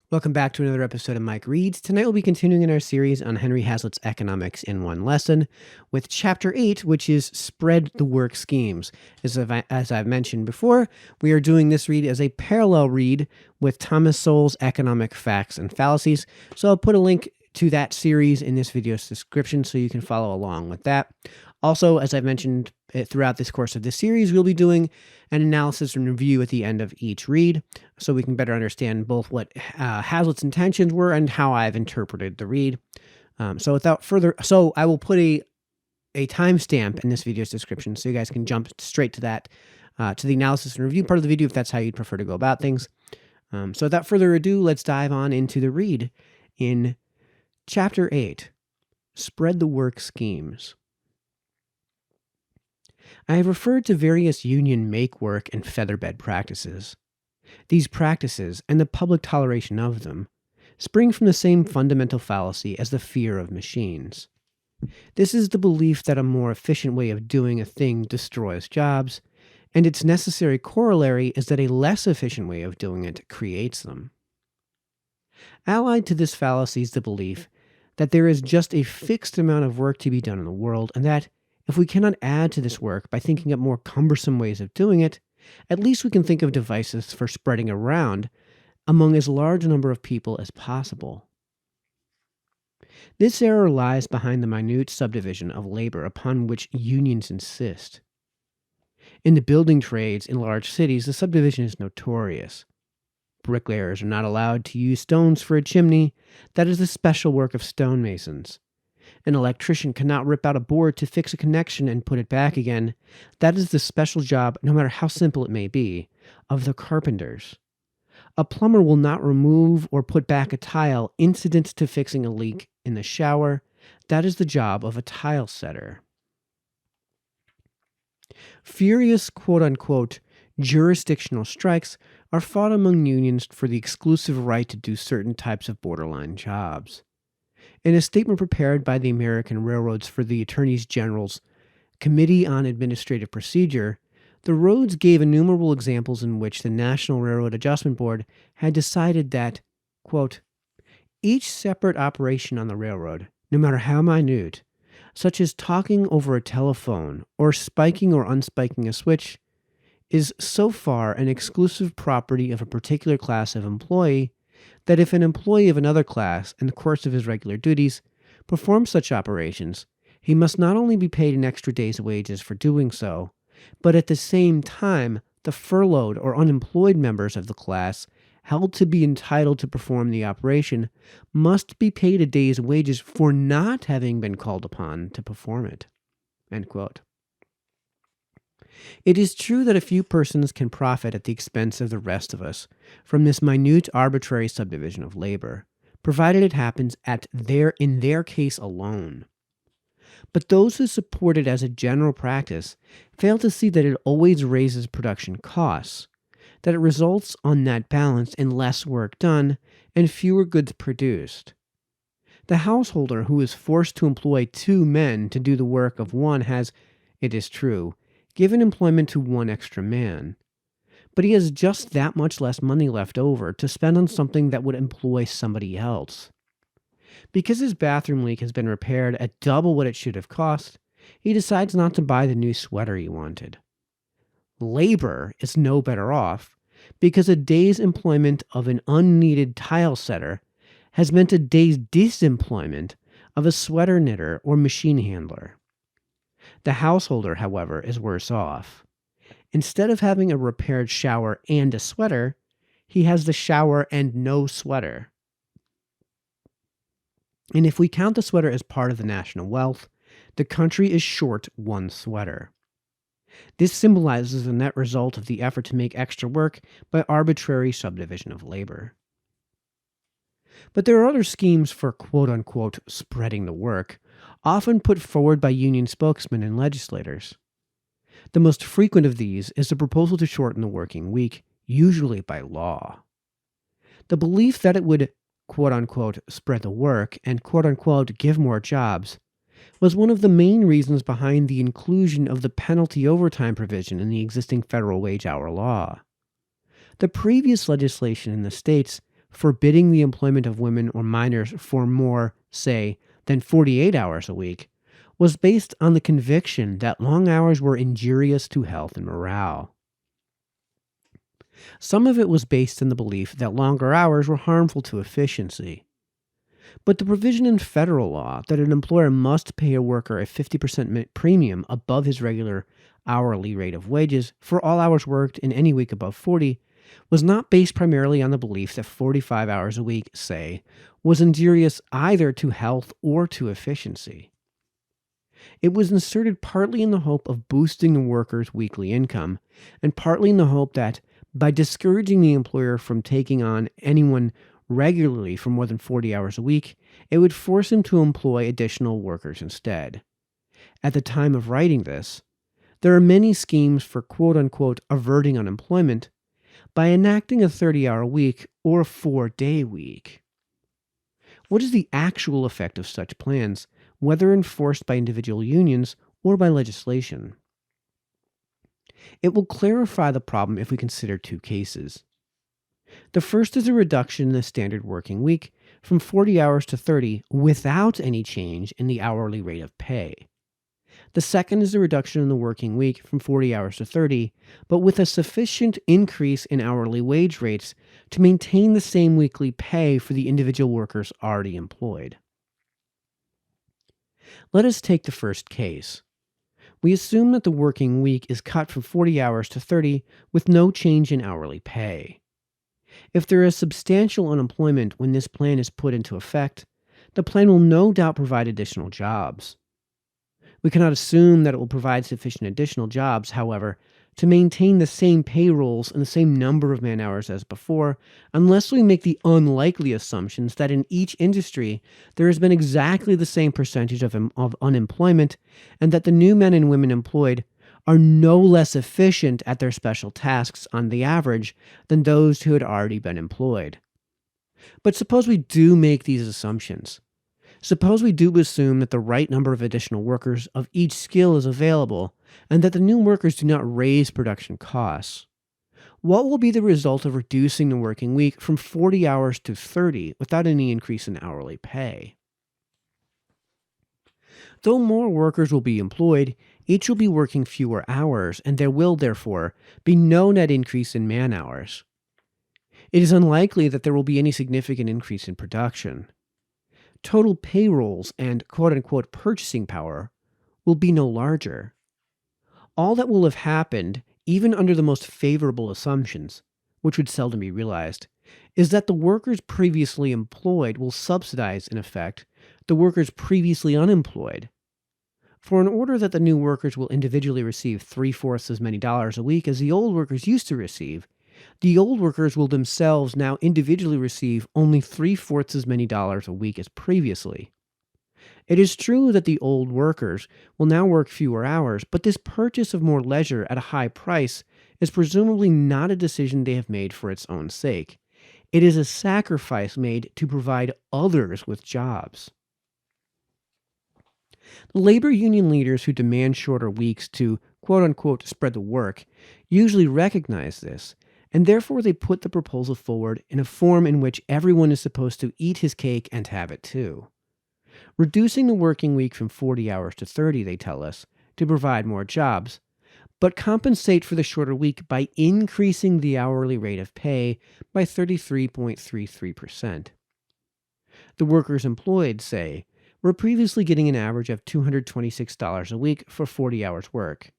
Welcome back to another episode of Mike Reads. Tonight we'll be continuing in our series on Henry Hazlitt's Economics in One Lesson with Chapter 8, which is Spread the Work Schemes. As I've mentioned before, we are doing this read as a parallel read with Thomas Sowell's Economic Facts and Fallacies. So I'll put a link to that series in this video's description so you can follow along with that. Also, as I've mentioned throughout this course of this series, we'll be doing an analysis and review at the end of each read so we can better understand both what Hazlitt's intentions were and how I've interpreted the read. So I will put a timestamp in this video's description so you guys can jump straight to that, to the analysis and review part of the video if that's how you'd prefer to go about things. So without further ado, let's dive on into the read in Chapter 8, Spread the Work Schemes. I have referred to various union make-work and featherbed practices. These practices, and the public toleration of them, spring from the same fundamental fallacy as the fear of machines. This is the belief that a more efficient way of doing a thing destroys jobs, and its necessary corollary is that a less efficient way of doing it creates them. Allied to this fallacy is the belief that there is just a fixed amount of work to be done in the world, and that if we cannot add to this work by thinking up more cumbersome ways of doing it, at least we can think of devices for spreading around among as large a number of people as possible. This error lies behind the minute subdivision of labor upon which unions insist. In the building trades in large cities, the subdivision is notorious. Bricklayers are not allowed to use stones for a chimney. That is the special work of stonemasons. An electrician cannot rip out a board to fix a connection and put it back again. That is the special job, no matter how simple it may be, of the carpenters. A plumber will not remove or put back a tile incident to fixing a leak in the shower. That is the job of a tile setter. Furious quote-unquote jurisdictional strikes are fought among unions for the exclusive right to do certain types of borderline jobs. In a statement prepared by the American Railroads for the Attorney General's Committee on Administrative Procedure, the roads gave innumerable examples in which the National Railroad Adjustment Board had decided that, quote, each separate operation on the railroad, no matter how minute, such as talking over a telephone or spiking or unspiking a switch, is so far an exclusive property of a particular class of employee that if an employee of another class, in the course of his regular duties, performs such operations, he must not only be paid an extra day's wages for doing so, but at the same time the furloughed or unemployed members of the class held to be entitled to perform the operation must be paid a day's wages for not having been called upon to perform it. End quote. It is true that a few persons can profit at the expense of the rest of us from this minute arbitrary subdivision of labor, provided it happens in their case alone. But those who support it as a general practice fail to see that it always raises production costs, that it results on that balance in less work done and fewer goods produced. The householder who is forced to employ 2 men to do the work of one has, it is true, given employment to 1 extra man, but he has just that much less money left over to spend on something that would employ somebody else. Because his bathroom leak has been repaired at double what it should have cost, he decides not to buy the new sweater he wanted. Labor is no better off because a day's employment of an unneeded tile setter has meant a day's disemployment of a sweater knitter or machine handler. The householder, however, is worse off. Instead of having a repaired shower and a sweater, he has the shower and no sweater. And if we count the sweater as part of the national wealth, the country is short 1 sweater. This symbolizes the net result of the effort to make extra work by arbitrary subdivision of labor. But there are other schemes for quote-unquote spreading the work, often put forward by union spokesmen and legislators. The most frequent of these is the proposal to shorten the working week, usually by law. The belief that it would quote-unquote spread the work and quote-unquote give more jobs was one of the main reasons behind the inclusion of the penalty overtime provision in the existing federal wage hour law. The previous legislation in the states forbidding the employment of women or minors for more, say, than 48 hours a week, was based on the conviction that long hours were injurious to health and morale. Some of it was based on the belief that longer hours were harmful to efficiency. But the provision in federal law that an employer must pay a worker a 50% premium above his regular hourly rate of wages for all hours worked in any week above 40 was not based primarily on the belief that 45 hours a week, say, was injurious either to health or to efficiency. It was inserted partly in the hope of boosting the worker's weekly income, and partly in the hope that, by discouraging the employer from taking on anyone regularly for more than 40 hours a week, it would force him to employ additional workers instead. At the time of writing this, there are many schemes for quote-unquote averting unemployment by enacting a 30-hour week or a 4-day week. What is the actual effect of such plans, whether enforced by individual unions or by legislation? It will clarify the problem if we consider two cases. The first is a reduction in the standard working week from 40 hours to 30 without any change in the hourly rate of pay. The second is a reduction in the working week from 40 hours to 30, but with a sufficient increase in hourly wage rates to maintain the same weekly pay for the individual workers already employed. Let us take the first case. We assume that the working week is cut from 40 hours to 30 with no change in hourly pay. If there is substantial unemployment when this plan is put into effect, the plan will no doubt provide additional jobs. We cannot assume that it will provide sufficient additional jobs, however, to maintain the same payrolls and the same number of man-hours as before, unless we make the unlikely assumptions that in each industry there has been exactly the same percentage of unemployment, and that the new men and women employed are no less efficient at their special tasks on the average than those who had already been employed. But suppose we do make these assumptions. Suppose we do assume that the right number of additional workers of each skill is available, and that the new workers do not raise production costs. What will be the result of reducing the working week from 40 hours to 30 without any increase in hourly pay? Though more workers will be employed, each will be working fewer hours, and there will, therefore, be no net increase in man-hours. It is unlikely that there will be any significant increase in production. Total payrolls and quote-unquote purchasing power will be no larger. All that will have happened, even under the most favorable assumptions, which would seldom be realized, is that the workers previously employed will subsidize, in effect, the workers previously unemployed. For in order that the new workers will individually receive 3/4 as many dollars a week as the old workers used to receive, the old workers will themselves now individually receive only 3/4 as many dollars a week as previously. It is true that the old workers will now work fewer hours, but this purchase of more leisure at a high price is presumably not a decision they have made for its own sake. It is a sacrifice made to provide others with jobs. The labor union leaders who demand shorter weeks to quote-unquote spread the work usually recognize this, and therefore they put the proposal forward in a form in which everyone is supposed to eat his cake and have it too. Reducing the working week from 40 hours to 30, they tell us, to provide more jobs, but compensate for the shorter week by increasing the hourly rate of pay by 33.33%. The workers employed, say, were previously getting an average of $226 a week for 40 hours work.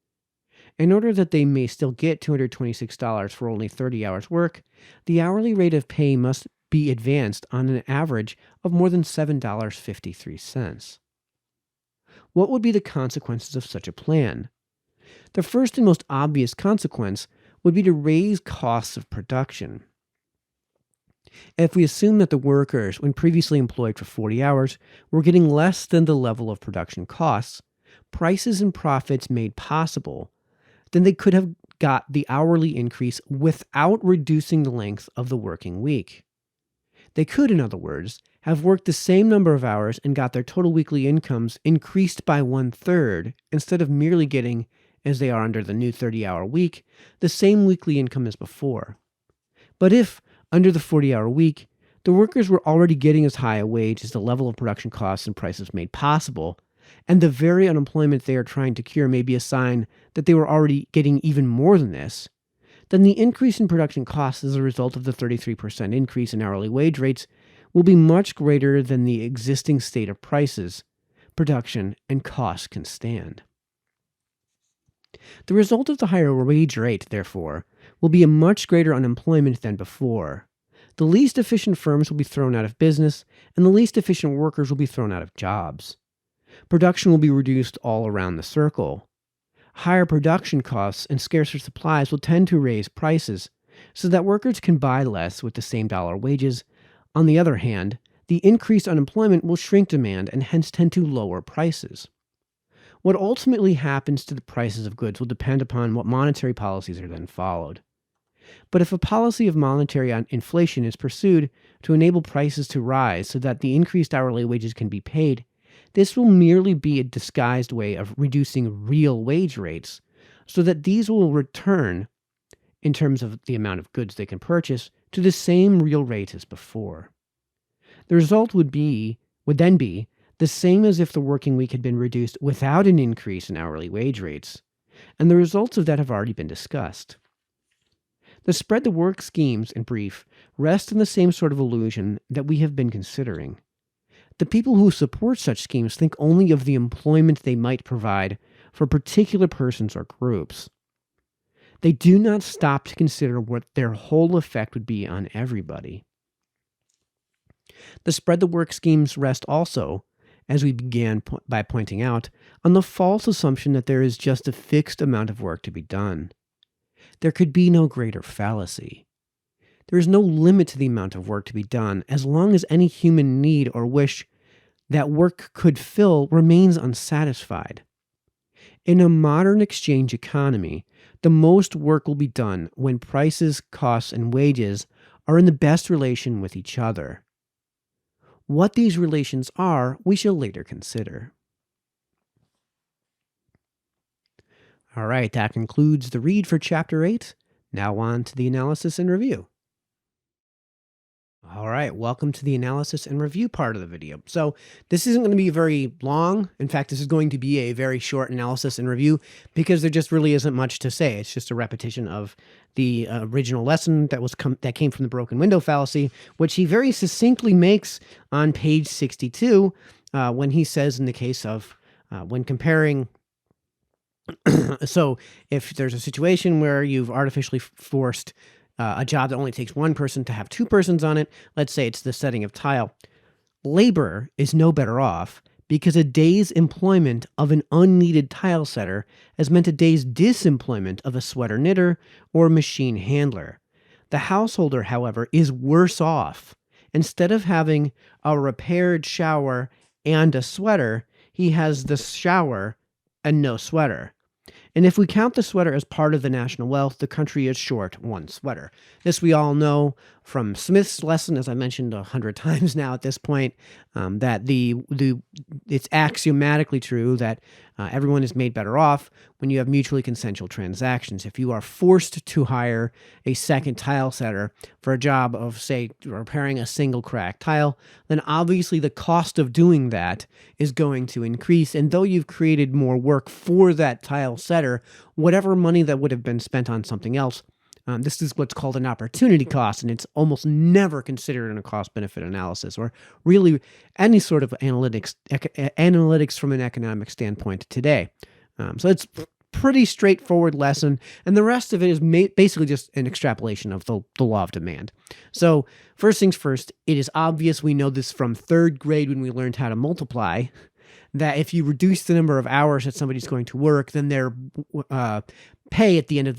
In order that they may still get $226 for only 30 hours work, the hourly rate of pay must be advanced on an average of more than $7.53. What would be the consequences of such a plan? The first and most obvious consequence would be to raise costs of production. If we assume that the workers, when previously employed for 40 hours, were getting less than the level of production costs, prices and profits made possible, then they could have got the hourly increase without reducing the length of the working week. They could, in other words, have worked the same number of hours and got their total weekly incomes increased by 1/3 instead of merely getting, as they are under the new 30-hour week, the same weekly income as before. But if, under the 40-hour week, The workers were already getting as high a wage as the level of production costs and prices made possible, and the very unemployment they are trying to cure may be a sign that they were already getting even more than this. Then the increase in production costs as a result of the 33% increase in hourly wage rates will be much greater than the existing state of prices, production, and costs can stand. The result of the higher wage rate, therefore, will be a much greater unemployment than before. The least efficient firms will be thrown out of business, and the least efficient workers will be thrown out of jobs. Production will be reduced all around the circle. Higher production costs and scarcer supplies will tend to raise prices, so that workers can buy less with the same dollar wages. On the other hand, the increased unemployment will shrink demand and hence tend to lower prices. What ultimately happens to the prices of goods will depend upon what monetary policies are then followed. But if a policy of monetary inflation is pursued to enable prices to rise so that the increased hourly wages can be paid, this will merely be a disguised way of reducing real wage rates so that these will return, in terms of the amount of goods they can purchase, to the same real rate as before. The result would then be the same as if the working week had been reduced without an increase in hourly wage rates, and the results of that have already been discussed. The spread the work schemes, in brief, rest in the same sort of illusion that we have been considering. The people who support such schemes think only of the employment they might provide for particular persons or groups. They do not stop to consider what their whole effect would be on everybody. The spread the work schemes rest also, as we began by pointing out, on the false assumption that there is just a fixed amount of work to be done. There could be no greater fallacy. There is no limit to the amount of work to be done as long as any human need or wish that work could fill remains unsatisfied. In a modern exchange economy, the most work will be done when prices, costs, and wages are in the best relation with each other. What these relations are, we shall later consider. All right, that concludes the read for Chapter 8. Now on to the analysis and review. All right, welcome to the analysis and review part of the video. So this isn't going to be very long. In fact, this is going to be a very short analysis and review because there just really isn't much to say. It's just a repetition of the original lesson that came from the broken window fallacy, which he very succinctly makes on page 62 when he says in the case of when comparing. So if there's a situation where you've artificially forced a job that only takes one person to have two persons on it, let's say it's the setting of tile, labor is no better off because a day's employment of an unneeded tile setter has meant a day's disemployment of a sweater knitter or machine handler. The householder, however, is worse off. Instead of having a repaired shower and a sweater, he has the shower and no sweater. And if we count the sweater as part of the national wealth, the country is short one sweater. This we all know from Smith's lesson, as I mentioned 100 times now at this point, that it's axiomatically true that everyone is made better off when you have mutually consensual transactions. If you are forced to hire a second tile setter for a job of, say, repairing a single cracked tile, then obviously the cost of doing that is going to increase. And though you've created more work for that tile setter, whatever money that would have been spent on something else, this is what's called an opportunity cost, and it's almost never considered in a cost-benefit analysis or really any sort of analytics from an economic standpoint today. So it's pretty straightforward lesson, and the rest of it is basically just an extrapolation of the law of demand. So first things first, it is obvious, we know this from third grade when we learned how to multiply, that if you reduce the number of hours that somebody's going to work, then their pay at the end of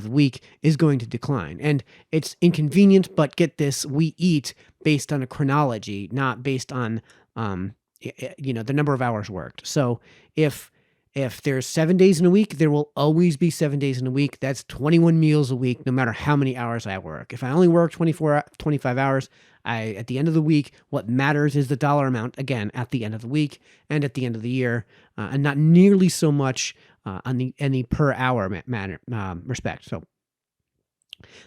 the week is going to decline. And it's inconvenient, but get this, we eat based on a chronology, not based on the number of hours worked. So if there's 7 days in a week, there will always be 7 days in a week. That's 21 meals a week, no matter how many hours I work. If I only work 25 hours, at the end of the week, what matters is the dollar amount, again, at the end of the week and at the end of the year, and not nearly so much on any per hour respect. So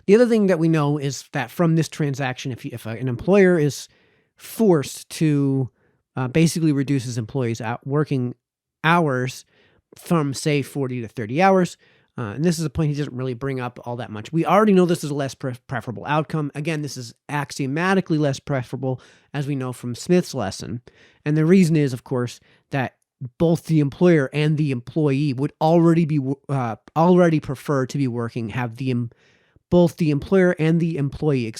The other thing that we know is that from this transaction, if an employer is forced to basically reduce his employees' working hours from, say, 40 to 30 hours, and this is a point he doesn't really bring up all that much. We already know this is a less preferable outcome. Again, this is axiomatically less preferable, as we know from Smith's lesson. And the reason is, of course, that both the employer and the employee would already prefer to be working, both the employer and the employee,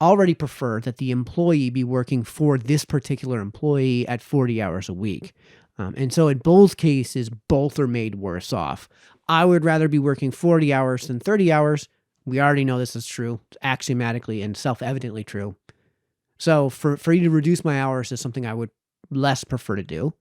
already prefer that the employee be working for this particular employee at 40 hours a week. And so in both cases, both are made worse off. I would rather be working 40 hours than 30 hours. We already know this is true, axiomatically and self-evidently true. So for you to reduce my hours is something I would less prefer to do.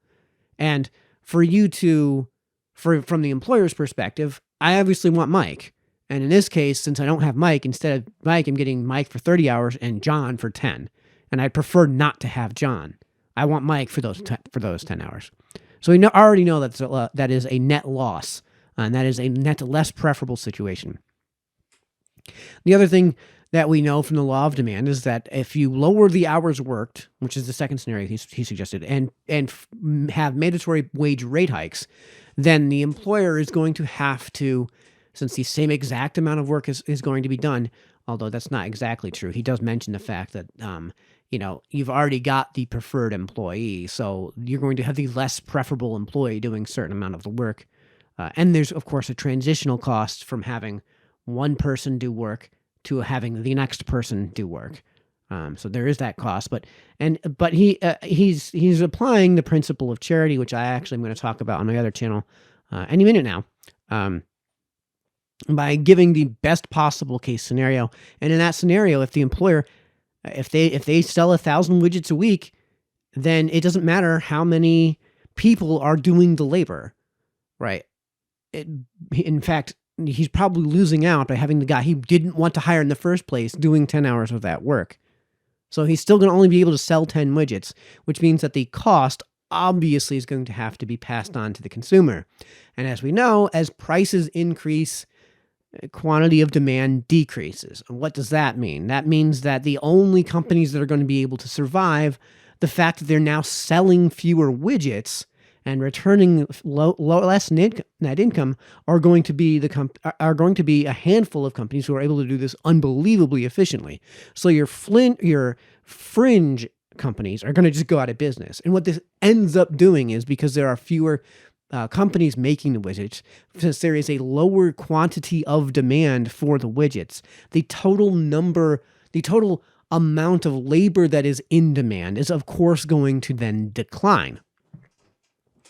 And for you to, from the employer's perspective, I obviously want Mike. And in this case, since I don't have Mike, instead of Mike, I'm getting Mike for 30 hours and John for 10. And I'd prefer not to have John. I want Mike for those 10 hours. So we already know that is a net loss, and that is a net less preferable situation. The other thing that we know from the law of demand is that if you lower the hours worked, which is the second scenario he suggested, and have mandatory wage rate hikes, then the employer is going to have to, since the same exact amount of work is going to be done, although that's not exactly true. He does mention the fact that you've already got the preferred employee, so you're going to have the less preferable employee doing a certain amount of the work. And there's, of course, a transitional cost from having one person do work to having the next person do work. So there is that cost, but he's applying the principle of charity, which I actually am going to talk about on my other channel any minute now, by giving the best possible case scenario. And in that scenario, if the employer, if they sell 1,000 widgets a week, then it doesn't matter how many people are doing the labor, right? In fact, he's probably losing out by having the guy he didn't want to hire in the first place doing 10 hours of that work. So he's still going to only be able to sell 10 widgets, which means that the cost obviously is going to have to be passed on to the consumer. And as we know, as prices increase, quantity of demand decreases. And what does that mean? That means that the only companies that are going to be able to survive the fact that they're now selling fewer widgets and returning less net income are going to be a handful of companies who are able to do this unbelievably efficiently. So your fringe companies are going to just go out of business. And what this ends up doing is, because there are fewer companies making the widgets, since there is a lower quantity of demand for the widgets, the total amount of labor that is in demand is, of course, going to then decline.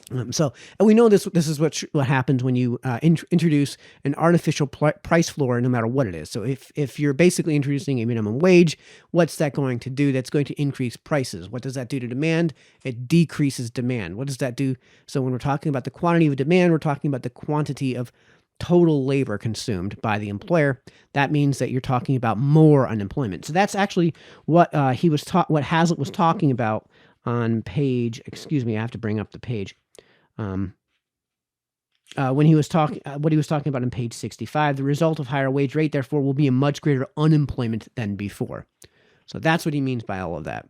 And we know this is what happens when you introduce an artificial price floor, no matter what it is. So if you're basically introducing a minimum wage, what's that going to do? That's going to increase prices. What does that do to demand? It decreases demand. What does that do? So when we're talking about the quantity of demand, we're talking about the quantity of total labor consumed by the employer. That means that you're talking about more unemployment. So that's actually what what Hazlitt was talking about on page. Excuse me, I have to bring up the page. When he was talking, what he was talking about on page 65, the result of higher wage rate, therefore, will be a much greater unemployment than before. So that's what he means by all of that.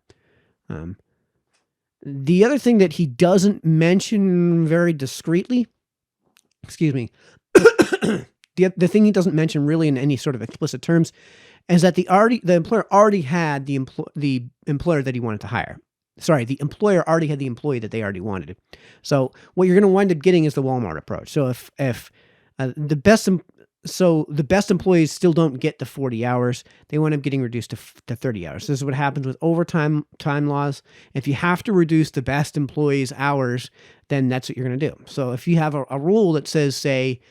The other thing that he doesn't mention very discreetly, the thing he doesn't mention really in any sort of explicit terms, is that the employer already had the employer that he wanted to hire. Sorry, the employer already had the employee that they already wanted. So what you're going to wind up getting is the Walmart approach. So if the best employees still don't get the 40 hours, they wind up getting reduced to 30 hours. This is what happens with overtime time laws. If you have to reduce the best employees' hours, then that's what you're going to do. So if you have a rule that says, say,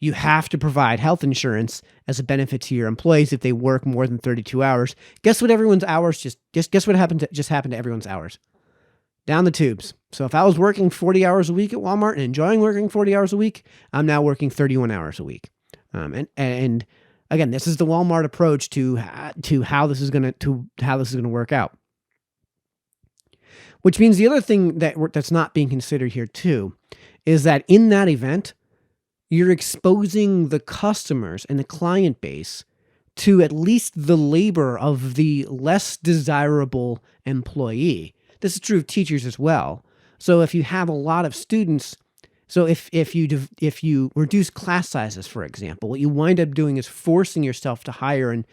you have to provide health insurance as a benefit to your employees if they work more than 32 hours. Guess what everyone's hours just guess what happened to everyone's hours? Down the tubes. So if I was working 40 hours a week at Walmart and enjoying working 40 hours a week, I'm now working 31 hours a week. And again, this is the Walmart approach to how this is going to work out. Which means the other thing that's not being considered here too is that in that event, you're exposing the customers and the client base to at least the labor of the less desirable employee. This is true of teachers as well. So if you have a lot of students, so if you reduce class sizes, for example, what you wind up doing is forcing yourself to hire and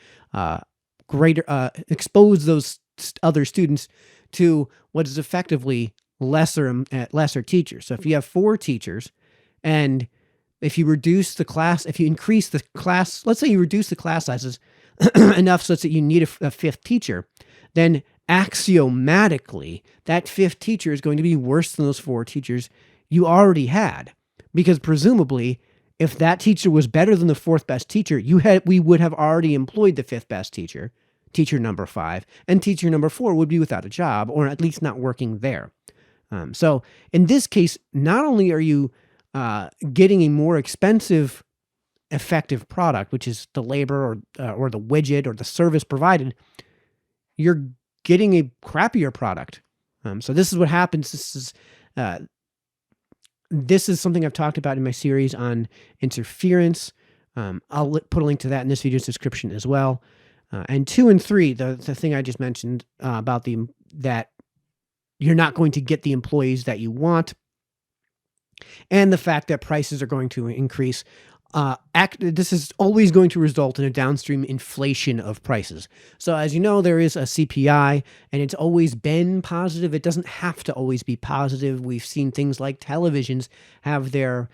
expose those other students to what is effectively lesser teachers. So if you have 4 teachers, and if you increase the class, let's say you reduce the class sizes enough such that you need a 5th teacher, then axiomatically that 5th teacher is going to be worse than those 4 teachers you already had. Because presumably, if that teacher was better than the 4th best teacher, we would have already employed the 5th best teacher, teacher number 5, and teacher number 4 would be without a job, or at least not working there. So in this case, not only are you getting a more expensive, effective product, which is the labor or the widget or the service provided, you're getting a crappier product. So this is what happens. This is something I've talked about in my series on interference. I'll put a link to that in this video's description as well. And 2 and 3, the thing I just mentioned about that you're not going to get the employees that you want, and the fact that prices are going to increase. This is always going to result in a downstream inflation of prices. So as you know, there is a CPI, and it's always been positive. It doesn't have to always be positive. We've seen things like televisions have their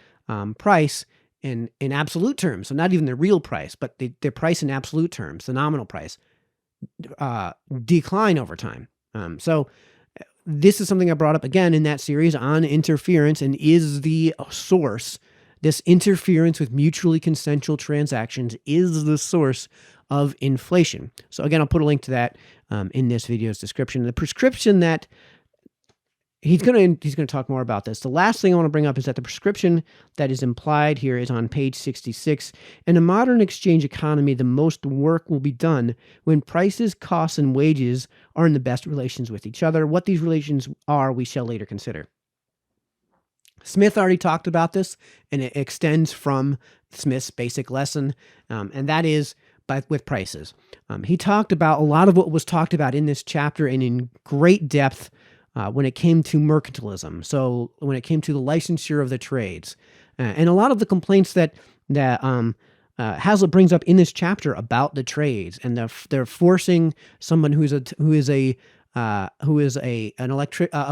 price in absolute terms, so not even the real price, but their price in absolute terms, the nominal price, decline over time. So this is something I brought up again in that series on interference, and is the source. This interference with mutually consensual transactions is the source of inflation. So again, I'll put a link to that in this video's description. The prescription that he's going to talk more about this. The last thing I want to bring up is that the prescription that is implied here is on page 66. In a modern exchange economy, the most work will be done when prices, costs, and wages are in the best relations with each other. What these relations are, we shall later consider. Smith already talked about this, and it extends from Smith's basic lesson, and that is with prices. He talked about a lot of what was talked about in this chapter and in great depth when it came to mercantilism. So when it came to the licensure of the trades, and a lot of the complaints that Hazlitt brings up in this chapter about the trades, and they're forcing someone who is a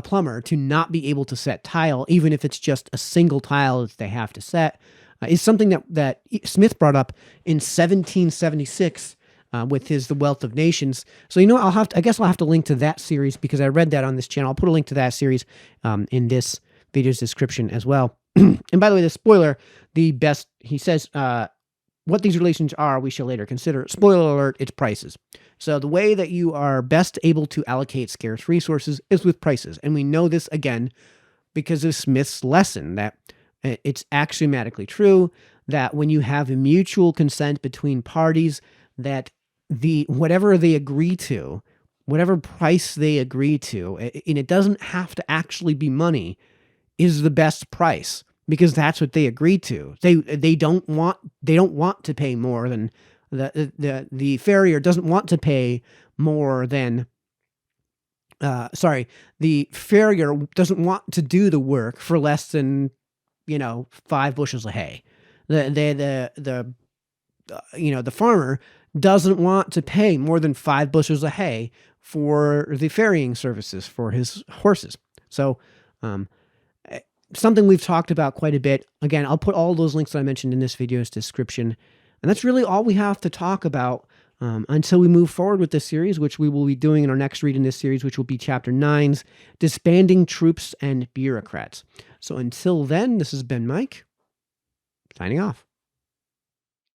plumber to not be able to set tile, even if it's just a single tile that they have to set, is something that Smith brought up in 1776 with his The Wealth of Nations. So I guess I'll have to link to that series because I read that on this channel. I'll put a link to that series in this video's description as well. And by the way, the spoiler, he says, what these relations are, we shall later consider. Spoiler alert, it's prices. So the way that you are best able to allocate scarce resources is with prices. And we know this, again, because of Smith's lesson, that it's axiomatically true that when you have a mutual consent between parties, that whatever they agree to, whatever price they agree to, and it doesn't have to actually be money, is the best price. Because that's what they agreed to. They don't want to pay more than the farrier doesn't want to pay more than the farrier doesn't want to do the work for less than 5 bushels of hay. The farmer doesn't want to pay more than 5 bushels of hay for the ferrying services for his horses. So something we've talked about quite a bit. Again, I'll put all those links that I mentioned in this video's description. And that's really all we have to talk about until we move forward with this series, which we will be doing in our next read in this series, which will be Chapter 9's Disbanding Troops and Bureaucrats. So until then, this has been Mike, signing off.